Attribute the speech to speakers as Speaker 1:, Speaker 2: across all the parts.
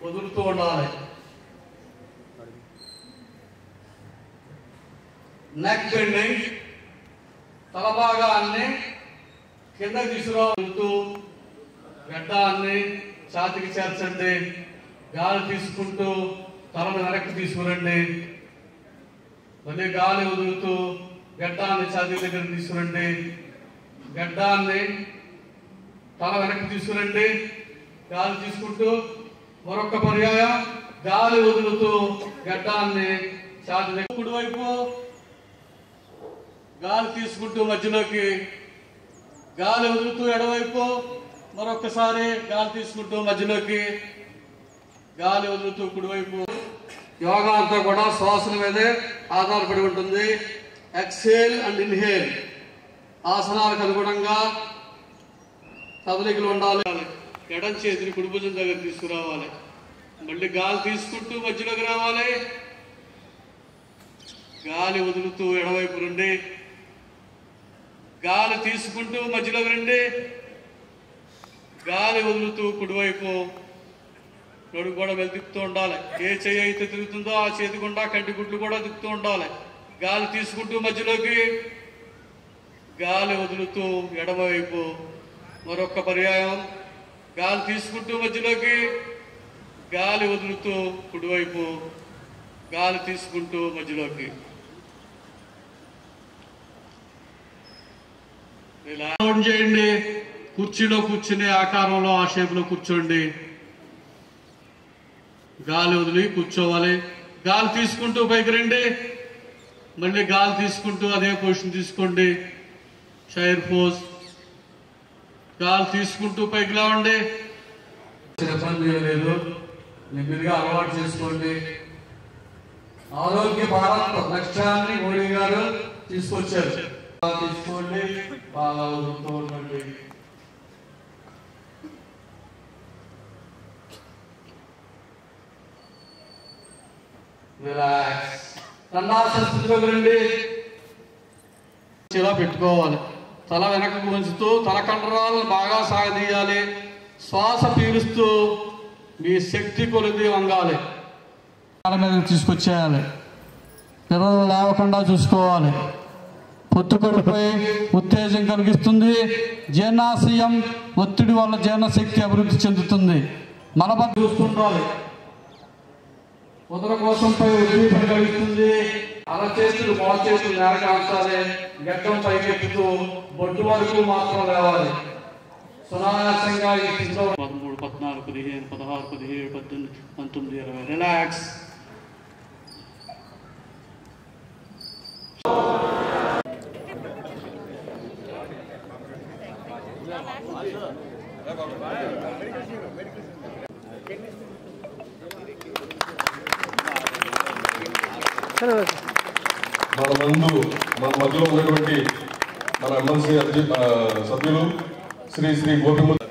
Speaker 1: వదులుతూ ఉండాలి. Neck bending, తల భాగాన్ని కిందకి తీసుకురావద్దు. గడ్డాన్ని ఛాతికి చేర్చండి. గాలి తీసుకుంటూ తలను వెనక్కి తీసుకురండి. మళ్ళీ గాలి వదులుతూ గడ్డాన్ని ఛాతీ దగ్గర తీసుకురండి. గడ్డాన్ని తల వెనక్కి తీసుకురండి. గాలి తీసుకుంటూ మరొక పర్యాయం గాలి వదులుతూ గడ్డాన్ని ఛాతీ దగ్గర. కుడివైపు గాలి తీసుకుంటూ మధ్యలోకి, గాలి వదులుతూ ఎడవైపు మరొకసారి గాలి తీసుకుంటూ మధ్యలోకి, గాలి వదులుతూ కుడివైపు. యోగా అంతా కూడా శ్వాసల మీదే ఆధారపడి ఉంటుంది. ఎక్సేల్ అండ్ ఇన్హేల్ ఆసనాలకు అనుగుణంగా కదలికలు ఉండాలి. ఎడం చేతిని కుడి భుజం దగ్గర తీసుకురావాలి. మళ్ళీ గాలి తీసుకుంటూ మధ్యలోకి రావాలి. గాలి వదులుతూ ఎడవైపు రండి. గాలి తీసుకుంటూ మధ్యలోకి రండి. గాలి వదులుతూ కుడివైపు. నడుము కూడా తిప్పుతూ ఉండాలి. ఏ చెయ్యి అయితే తిరుగుతుందో ఆ చేతి గుండా కంటి గుడ్లు కూడా తిప్పుతూ ఉండాలి. గాలి తీసుకుంటూ మధ్యలోకి, గాలి వదులుతూ ఎడమవైపు. మరొక పర్యాయం గాలి తీసుకుంటూ మధ్యలోకి, గాలి వదులుతూ కుడివైపు, గాలి తీసుకుంటూ మధ్యలోకి. ఇలా చేయండి. కుర్చీలో కూర్చునే ఆకారంలో ఆ షేప్లో కూర్చోండి. గాలి వదిలి కూర్చోవాలి. గాలి తీసుకుంటూ పైకి రండి. మళ్ళీ గాలి తీసుకుంటూ అదే పొజిషన్ తీసుకోండి. Chair pose. గాలి తీసుకుంటూ పైకి లేవండి. ఇబ్బంది లేదు, నెమ్మదిగా అలవాటు చేసుకోండి. ఆరోగ్య భారత్ లక్ష్యాన్ని మోడీ గారు తీసుకొచ్చారు. తీసుకోండి, బాగా ఉండండి. రిలాక్స్. దండాసన స్థితిలోకి రండి. ఇలా పెట్టుకోవాలి. తల వెనకకు ఉంచుతూ తల కండరాలను బాగా సాగదీయాలి. శ్వాస పీలుస్తూ మీ శక్తి కొలిది వంగాలి. తల మీద తీసుకొచ్చేయాలి. పిల్లలు లేవకుండా చూసుకోవాలి. పొత్తుకడుపై ఉత్తేజం కలిగిస్తుంది. జీర్ణాశయం ఒత్తిడి వల్ల జీర్ణశక్తి అభివృద్ధి చెందుతుంది. మలబద్ధకం చూస్తుండాలి. ఉదరకోశంపై ఉద్దీపన కలిగిస్తుంది. అరచేతులు మోచేతులు నేరకాల్చాలి. గడ్డం పైకెత్తుతూ బొడ్డు వరకు మాత్రం లేవాలి. సునాయాసంగా 13, 14, 15, 16, 17, 18, 19, 20. రిలాక్స్.
Speaker 2: మన మధ్యలో ఉన్నటువంటి మన ఎమ్మెల్సీ సభ్యులు శ్రీ గోపిమూర్తి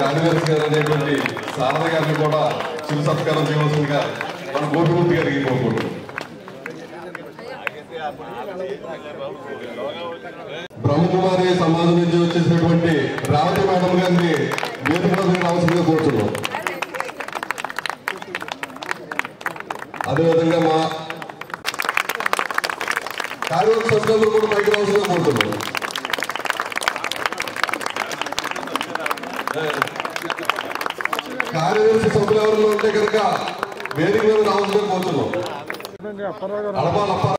Speaker 2: కార్యదర్శి గారు అనేటువంటి శారద గారిని కూడా చిరు సత్కారం చేయవలసిందిగా మన గోపిమూర్తి గారికి కోరుకుంటున్నాం. బ్రహ్మకుమారి సమాజం నుంచి వచ్చేసినటువంటి రావతి మేడం గారిని వేదిక రావాల్సిందిగా కోరుతున్నాం. అదేవిధంగా మా కార్యవర్గ సభ్యులు కూడా పైకి రావాల్సిందిగా కోరుతున్నాం. కార్యదర్శి సభ్యులు ఎవరిలో ఉంటే కనుక వేదిక మీద రావాల్సిందిగా కోరుతున్నాం.